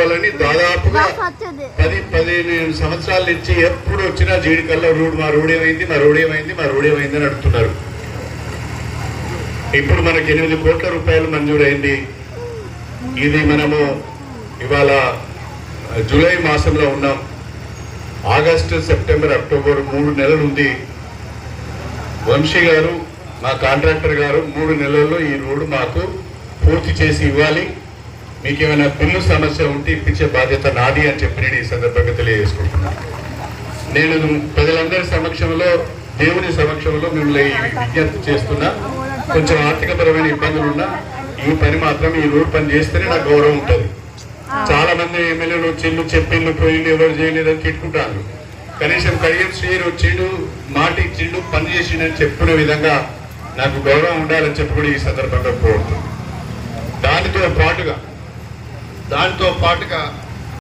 కావాలని దాదాపుగా 10-15 సంవత్సరాల నుంచి ఎప్పుడు వచ్చినా జీడికల్లో మా రోడ్ ఏమైంది అని అడుగుతున్నారు. ఇప్పుడు మనకి 8 కోట్ల రూపాయలు మంజూరైంది. ఇది మనము ఇవాళ జూలై మాసంలో ఉన్నాం. ఆగస్టు, సెప్టెంబర్, అక్టోబర్ 3 నెలలు ఉంది. వంశీ గారు మా కాంట్రాక్టర్ గారు 3 నెలల్లో ఈ రోడ్డు మాకు పూర్తి చేసి ఇవ్వాలి. మీకు ఏమైనా బిల్లు సమస్య ఉంటే ఇప్పించే బాధ్యత నాది అని చెప్పి నేను ఈ సందర్భంగా తెలియజేసుకుంటున్నాను. నేను ప్రజలందరి సమక్షంలో, దేవుని సమక్షంలో మిమ్మల్ని విజ్ఞప్తి చేస్తున్నా. కొంచెం ఆర్థికపరమైన ఇబ్బందులు ఉన్నా ఈ పని మాత్రం, ఈ రోడ్ పని చేస్తేనే నాకు గౌరవం ఉంటుంది. చాలా మంది ఎమ్మెల్యేలు వచ్చిండు, చెప్పిండు, పోయిండు, ఎవరు చేయలేదని తిట్టుకుంటారు. కనీసం కడియం శ్రీరు వచ్చిండు, మాట ఇచ్చిండు, పని చేసిండు అని చెప్పుకునే విధంగా నాకు గౌరవం ఉండాలని చెప్పి కూడా ఈ సందర్భంగా కోరుతుంది. దానితో పాటుగా